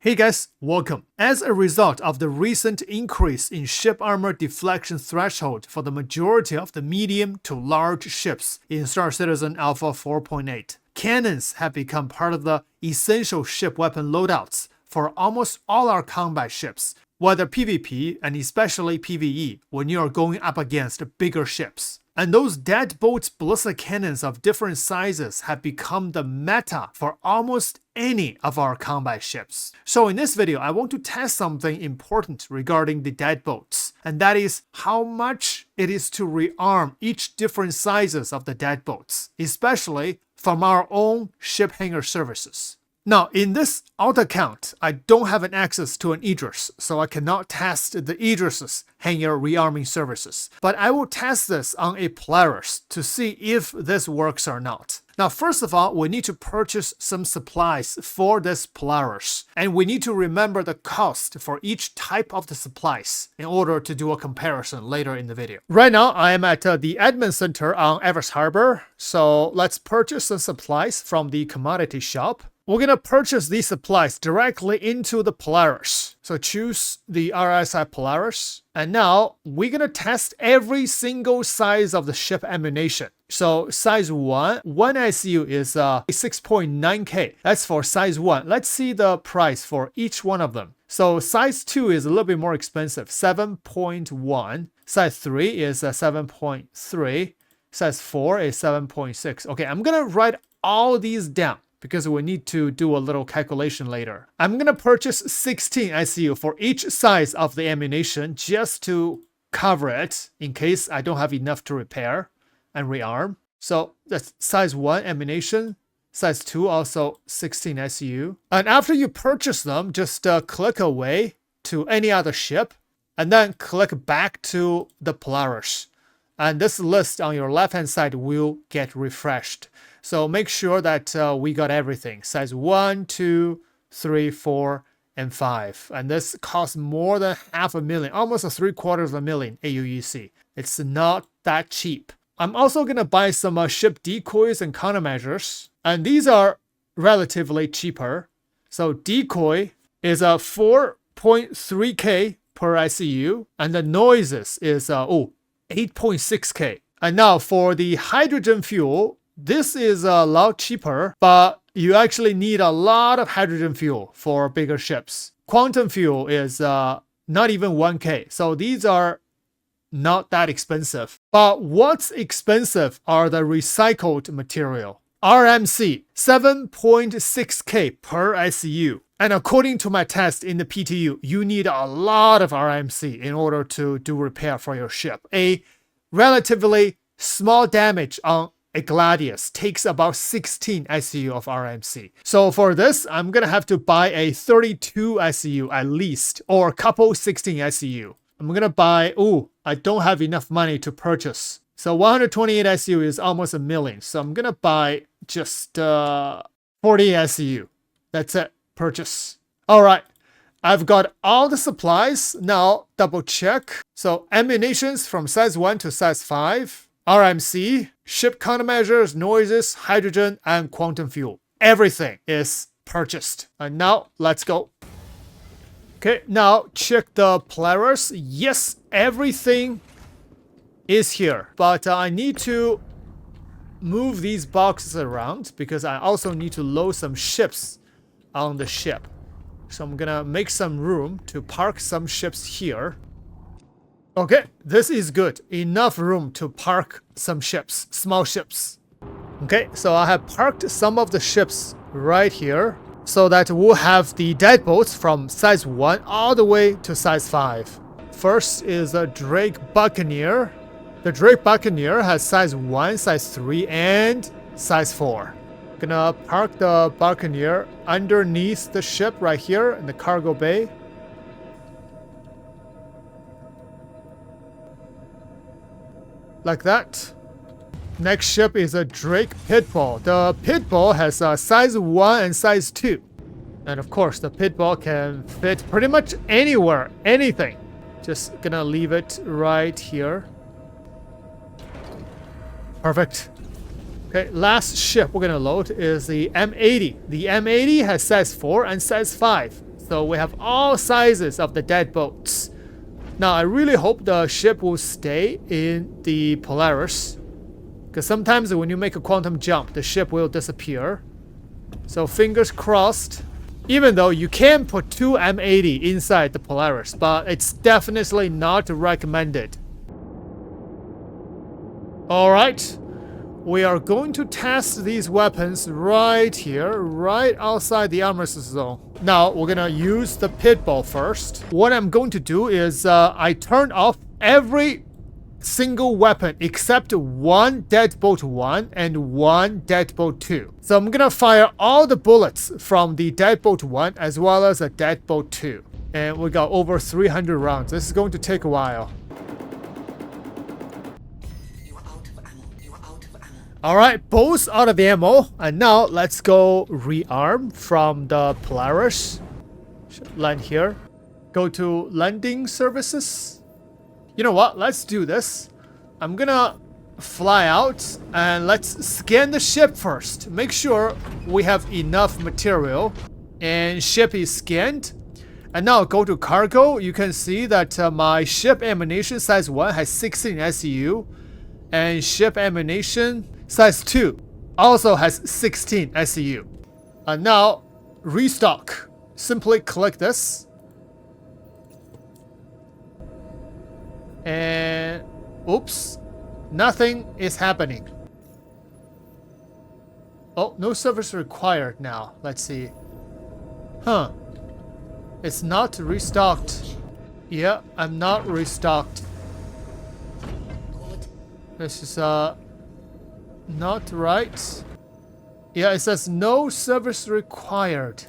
Hey guys, welcome. As a result of the recent increase in ship armor deflection threshold for the majority of the medium to large ships in Star Citizen Alpha 4.8, cannons have become part of the essential ship weapon loadouts for almost all our combat ships, whether PvP and especially PvE when you are going up against bigger ships. And those Deadbolts ballistic cannons of different sizes have become the meta for almost any of our combat ships. So in this video, I want to test something important regarding the Deadbolts, and that is how much it is to rearm each different sizes of the Deadbolts, especially from our own ship hangar services. Now, in this alt account, I don't have an access to an Idris, so I cannot test the Idris's hangar rearming services. But I will test this on a Polaris to see if this works or not. Now, first of all, we need to purchase some supplies for this Polaris, and we need to remember the cost for each type of the supplies in order to do a comparison later in the video. Right now, I am at the admin center on Evers Harbor, so let's purchase some supplies from the commodity shop. We're going to purchase these supplies directly into the Polaris. So choose the RSI Polaris. And now we're going to test every single size of the ship ammunition. So size 1 ICU is 6.9K. That's for size 1. Let's see the price for each one of them. So size 2 is a little bit more expensive, 7.1. Size 3 is 7.3. Size 4 is 7.6. Okay, I'm going to write all these down, because we need to do a little calculation later. I'm gonna purchase 16 ICU for each size of the ammunition just to cover it in case I don't have enough to repair and rearm. So that's size 1 ammunition, size 2 also 16 ICU. And after you purchase them, just click away to any other ship and then click back to the Polaris. And this list on your left hand side will get refreshed. So make sure that we got everything. Size 1, 2, 3, 4, and 5. And this costs more than $500,000, almost $750,000 AUEC. It's not that cheap. I'm also going to buy some ship decoys and countermeasures. And these are relatively cheaper. So decoy is 4.3K per ICU. And the noises is 8.6K. And now for the hydrogen fuel, this is a lot cheaper, but you actually need a lot of hydrogen fuel for bigger ships. Quantum fuel is not even 1K, so these are not that expensive. But what's expensive are the recycled material. RMC, 7.6K per ICU. And according to my test in the PTU, you need a lot of RMC in order to do repair for your ship. A relatively small damage on a Gladius takes about 16 ICU of RMC. So for this, I'm gonna have to buy a 32 ICU at least, or a couple 16 ICU. I'm gonna buy, I don't have enough money to purchase. So 128 ICU is almost $1 million. So I'm gonna buy just 40 ICU. That's it, purchase. All right, I've got all the supplies. Now double check. So ammunitions from size 1 to size 5. RMC, ship countermeasures, noises, hydrogen, and quantum fuel. Everything is purchased. And now let's go. Okay, now check the Polaris. Yes, everything is here. But I need to move these boxes around because I also need to load some ships on the ship. So I'm gonna make some room to park some ships here. Okay, this is good. Enough room to park some ships, small ships. Okay, so I have parked some of the ships right here so that we'll have the Deadbolts from size 1 all the way to size 5. First is a Drake Buccaneer. The Drake Buccaneer has size 1, size 3, and size 4. Gonna park the Buccaneer underneath the ship right here in the cargo bay. Like that. Next ship is a Drake Pitbull. The Pitbull has size 1 and size 2. And of course, the Pitbull can fit pretty much anywhere, anything. Just gonna leave it right here. Perfect. Okay, last ship we're gonna load is the M80. The M80 has size 4 and size 5. So we have all sizes of the deadbolts. Now I really hope the ship will stay in the Polaris, because sometimes when you make a quantum jump, the ship will disappear. So fingers crossed. Even though you can put 2 M80 inside the Polaris, but it's definitely not recommended. Alright, we are going to test these weapons right here, right outside the armor zone. Now, we're gonna use the pitbull first. What I'm going to do is I turn off every single weapon except one Deadbolt 1 and one Deadbolt 2. So I'm gonna fire all the bullets from the Deadbolt 1 as well as a Deadbolt 2. And we got over 300 rounds. This is going to take a while. Alright, both out of ammo. And now let's go rearm from the Polaris. Should land here. Go to landing services. You know what? Let's do this. I'm gonna fly out and let's scan the ship first. Make sure we have enough material. And ship is scanned. And now go to cargo. You can see that my ship ammunition size 1 has 16 SEU. And ship ammunition size 2 also has 16 SEU. And now restock. Simply click this. And oops, nothing is happening. Oh, no service required now. Let's see. Huh. It's not restocked. Yeah, I'm not restocked. This is not right. Yeah, it says no service required.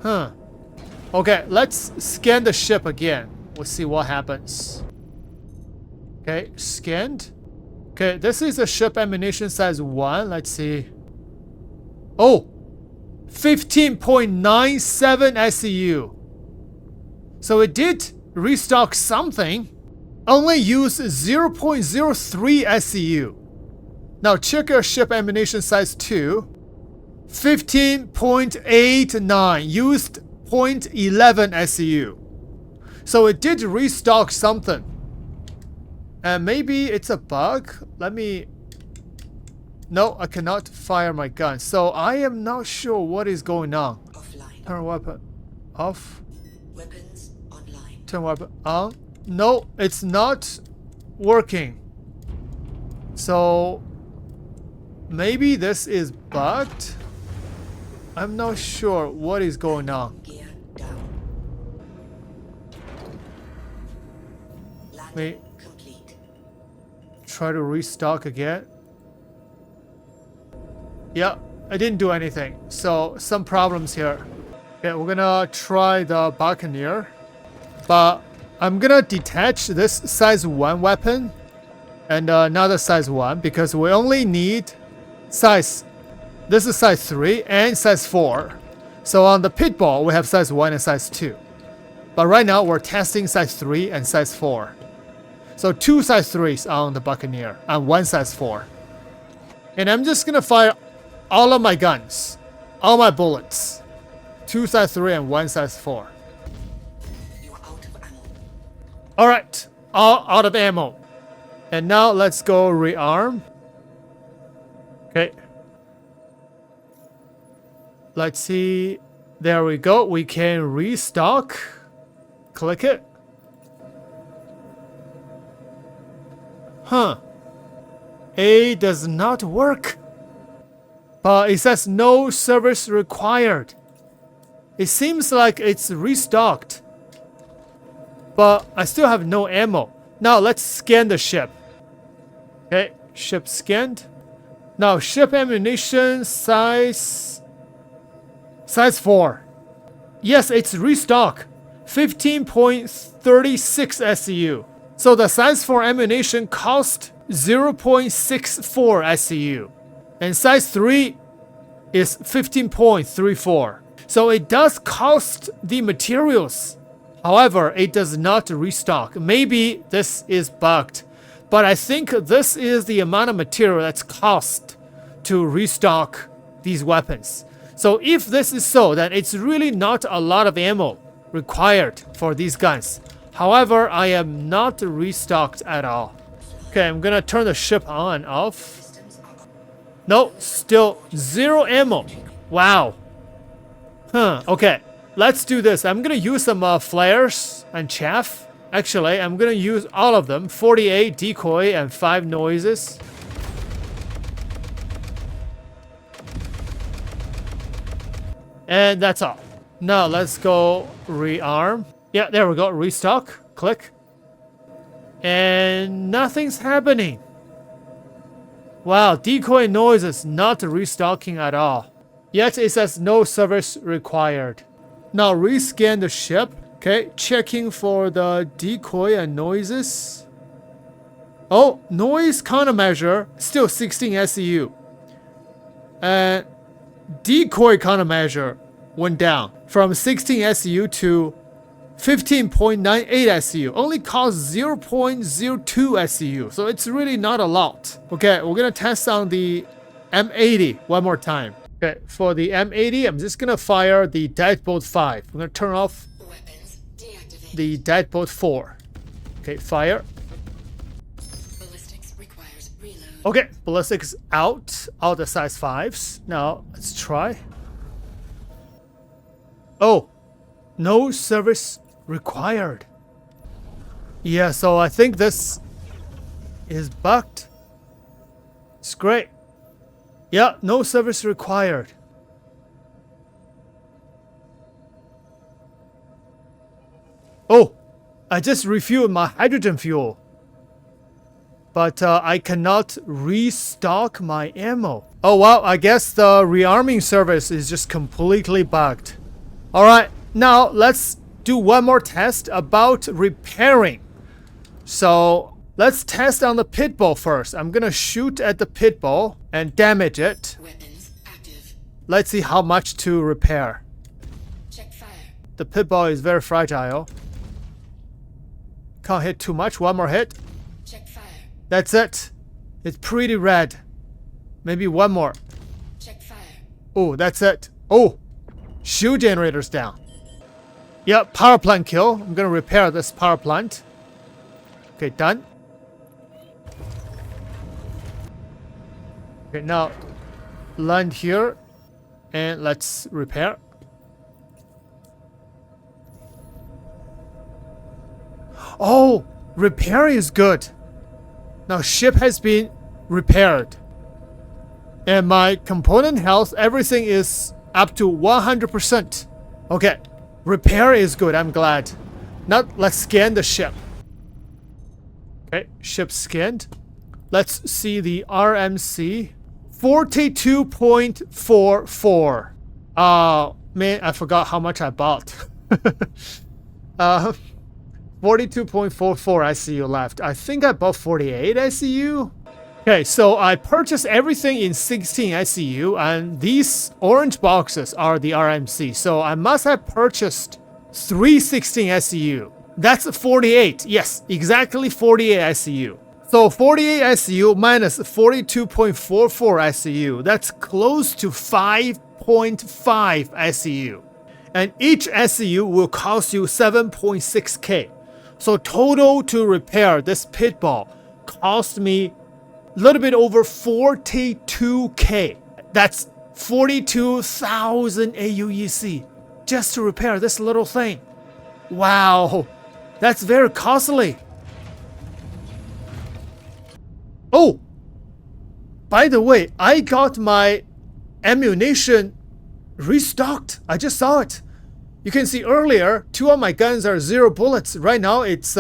Huh. Okay, let's scan the ship again. We'll see what happens. Okay, scanned. Okay, this is a ship ammunition size 1. Let's see. Oh! 15.97 SEU. So it did restock something. Only used 0.03 SEU. Now check your ship ammunition size 2. 15.89. Used 0.11 SEU. So it did restock something. And maybe it's a bug. Let me... No, I cannot fire my gun. So I am not sure what is going on. Offline. Turn weapon off. Weapons online. Turn weapon on. No, it's not working. So maybe this is bugged. I'm not sure what is going on. Gear down. May Landing complete. try to restock again. Yeah, I didn't do anything. So some problems here. Okay, we're gonna try the Buccaneer. But I'm gonna detach this size 1 weapon and another size 1 because we only need size. This is size 3 and size 4. So on the pitball we have size 1 and size 2. But right now we're testing size 3 and size 4. So 2 size 3s on the Buccaneer and 1 size 4. And I'm just gonna fire all of my guns, all my bullets. 2 size 3 and 1 size 4. You are out of ammo. Alright, all out of ammo. And now let's go rearm. Okay. Let's see. There we go. We can restock. Click it. Huh. A does not work. But it says no service required. It seems like it's restocked. But I still have no ammo. Now let's scan the ship. Okay, ship scanned. Now ship ammunition size 4. Yes, it's restock. 15.36 SEU. So the size 4 ammunition cost 0.64 SEU. And size 3 is 15.34. So it does cost the materials. However, it does not restock. Maybe this is bugged. But I think this is the amount of material that's cost to restock these weapons. So if this is so, then it's really not a lot of ammo required for these guns. However, I am not restocked at all. Okay, I'm gonna turn the ship on and off. No, still 0 ammo. Wow. Okay. Let's do this. I'm gonna use some flares and chaff. Actually, I'm gonna use all of them. 48 decoy and 5 noises. And that's all. Now let's go rearm. Yeah, there we go. Restock. Click. And nothing's happening. Wow, decoy noises not restocking at all. Yet it says no service required. Now rescan the ship. Okay, checking for the decoy and noises. Oh, noise countermeasure still 16 SEU. And decoy countermeasure went down from 16 SEU to 15.98 SEU. Only cost 0.02 SEU. So it's really not a lot. Okay, we're gonna test on the M80 one more time. Okay, for the M80, I'm just gonna fire the Deadbolt 5. I'm gonna turn off the Deadbolt 4. Okay, fire. Ballistics requires reload. Okay, ballistics out. All the size 5s. Now, let's try. Oh, no service required. Yeah, so I think this is bugged. It's great. Yeah, no service required. Oh, I just refueled my hydrogen fuel. But I cannot restock my ammo. Oh wow, I guess the rearming service is just completely bugged. Alright, now let's do one more test about repairing. So let's test on the pit bull first. I'm gonna shoot at the pit bull and damage it. Weapons active. Let's see how much to repair. Check fire. The pit bull is very fragile. Can't hit too much. One more hit. Check fire. That's it. It's pretty red. Maybe one more. Check fire. Oh, that's it. Oh, shield generator's down. Yep, power plant kill. I'm gonna repair this power plant. Okay, done. Okay, now land here and let's repair. Oh, repair is good. Now ship has been repaired. And my component health, everything is up to 100%. Okay, repair is good, I'm glad. Now let's scan the ship. Okay, ship scanned. Let's see the RMC. 42.44. Man, I forgot how much I bought. 42.44 ICU left. I think I bought 48 ICU. Okay, so I purchased everything in 16 ICU, and these orange boxes are the RMC. So I must have purchased 316 ICU. That's 48. Yes, exactly 48 ICU. So 48 ICU minus 42.44 ICU. That's close to 5.5 ICU. And each ICU will cost you 7.6K. So total to repair this pit bull cost me a little bit over 42K. That's 42,000 AUEC just to repair this little thing. Wow, that's very costly. Oh, by the way, I got my ammunition restocked. I just saw it. You can see earlier, 2 of my guns are 0 bullets. Right now it's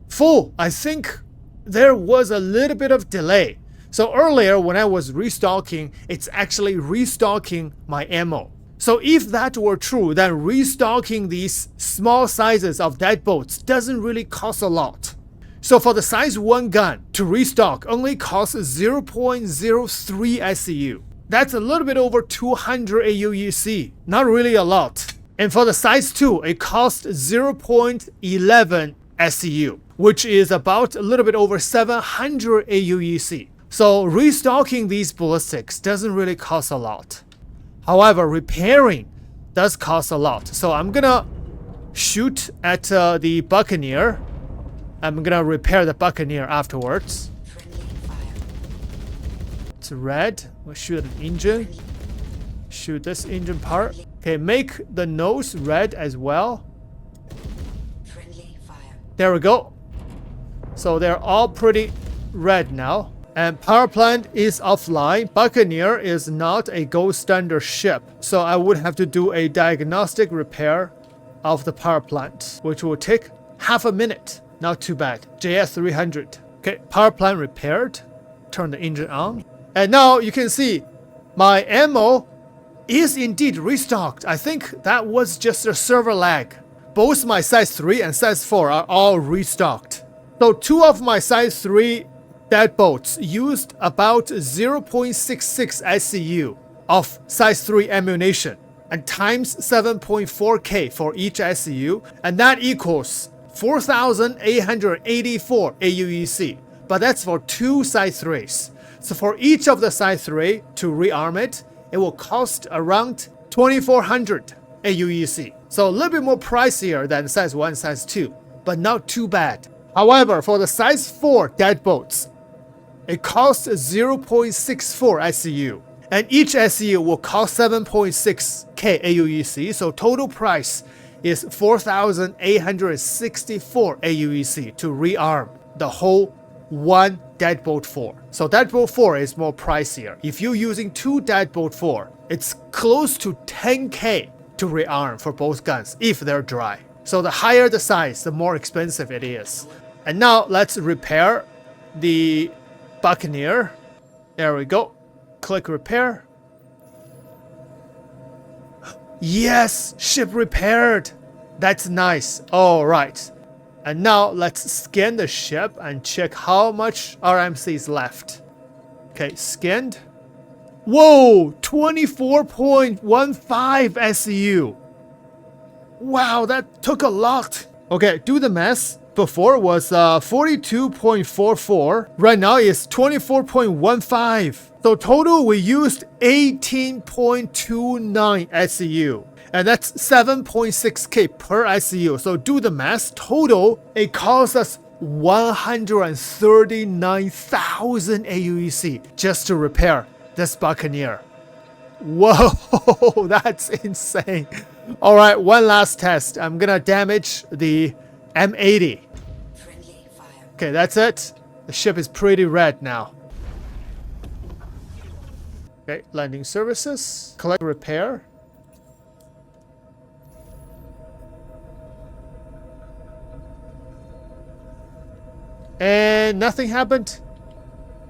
full. I think there was a little bit of delay. So earlier when I was restocking, it's actually restocking my ammo. So if that were true, then restocking these small sizes of deadbolts doesn't really cost a lot. So for the size 1 gun, to restock only costs 0.03 ICU. That's a little bit over 200 AUEC. Not really a lot. And for the size 2, it costs 0.11 SEU, which is about a little bit over 700 AUEC. So restocking these ballistics doesn't really cost a lot. However, repairing does cost a lot. So I'm gonna shoot at the Buccaneer. I'm gonna repair the Buccaneer afterwards. It's red. We'll shoot an engine. Shoot this engine part. Okay, make the nose red as well. There we go. So they're all pretty red now. And power plant is offline. Buccaneer is not a gold standard ship. So I would have to do a diagnostic repair of the power plant, which will take half a minute. Not too bad. JS 300. Okay, power plant repaired. Turn the engine on. And now you can see my ammo is indeed restocked. I think that was just a server lag. Both my size 3 and size 4 are all restocked. So 2 of my size 3 Deadbolts used about 0.66 SCU of size 3 ammunition and times 7.4K for each SCU, and that equals 4,884 AUEC. But that's for 2 size 3s. So for each of the size 3 to rearm it, it will cost around 2,400 AUEC. So a little bit more pricier than size 1, size 2, but not too bad. However, for the size 4 Deadbolts, it costs 0.64 SCU, and each SCU will cost 7.6K AUEC, so total price is 4,864 AUEC to rearm the whole one Deadbolt 4. So Deadbolt 4 is more pricier. If you're using 2 Deadbolt 4, it's close to 10K to rearm for both guns if they're dry. So the higher the size, the more expensive it is. And now let's repair the Buccaneer. There we go. Click repair. Yes, ship repaired. That's nice. All right. And now let's scan the ship and check how much RMC is left. Okay, scanned. Whoa, 24.15 SCU. Wow, that took a lot. Okay, do the math. Before was 42.44. Right now it's 24.15. So total we used 18.29 SCU. And that's 7.6K per SCU. So do the math. Total, it costs us 139,000 AUEC just to repair this Buccaneer. Whoa, that's insane. All right, one last test. I'm gonna damage the M80. Okay, that's it. The ship is pretty red now. Okay, landing services. Collect repair. And nothing happened.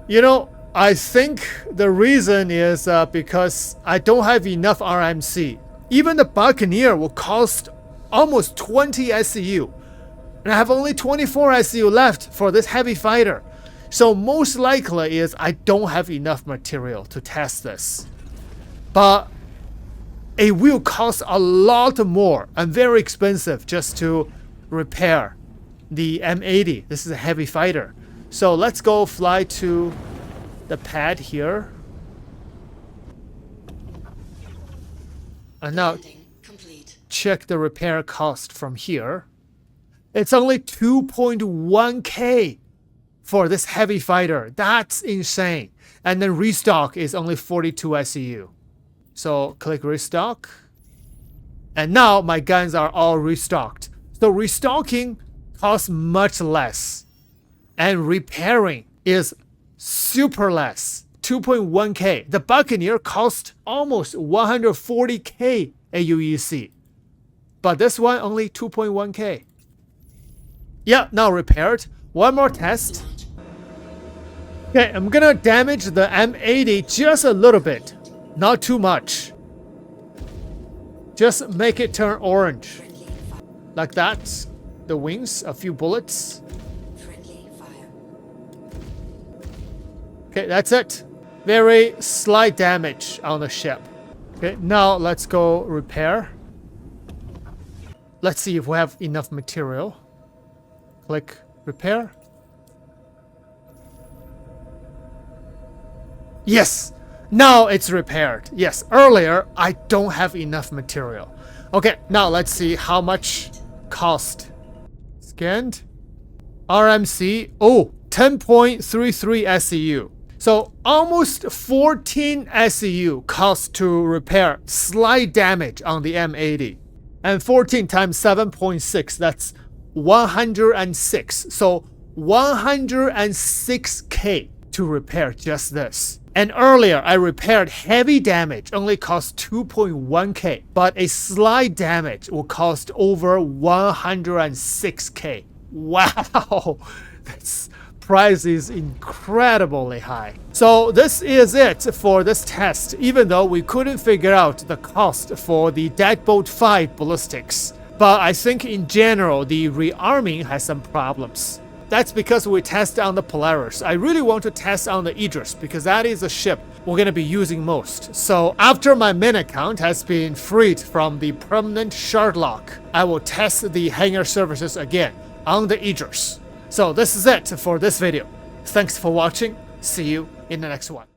You know, I think the reason is because I don't have enough RMC. Even the Buccaneer will cost almost 20 SCU. And I have only 24 SCU left for this heavy fighter. So most likely is I don't have enough material to test this. But it will cost a lot more and very expensive just to repair the M80. This is a heavy fighter. So let's go fly to the pad here. And now check the repair cost from here. It's only 2.1K for this heavy fighter. That's insane. And then restock is only 42 SCU. So click restock. And now my guns are all restocked. So restocking costs much less. And repairing is super less. 2.1K. The Buccaneer cost almost 140K AUEC. But this one only 2.1K. Yeah, now repaired. One more test. Okay, I'm gonna damage the M80 just a little bit. Not too much. Just make it turn orange. Like that. The wings, a few bullets. Okay, that's it. Very slight damage on the ship. Okay, now let's go repair. Let's see if we have enough material. Click repair. Yes, Now it's repaired. Yes, earlier I don't have enough material. Okay, now let's see how much cost. Scanned. RMC. Oh, 10.33 SEU. So almost 14 SEU cost to repair slight damage on the M80. And 14 times 7.6, that's 106. So 106K to repair just this. And earlier I repaired heavy damage, only cost 2.1K, but a slight damage will cost over 106K. Wow, this price is incredibly high. So this is it for this test, even though we couldn't figure out the cost for the Deadbolt 5 ballistics. But I think in general the rearming has some problems. That's because we test on the Polaris. I really want to test on the Idris because that is a ship we're going to be using most. So after my main account has been freed from the permanent shard lock, I will test the hangar services again on the Idris. So this is it for this video. Thanks for watching. See you in the next one.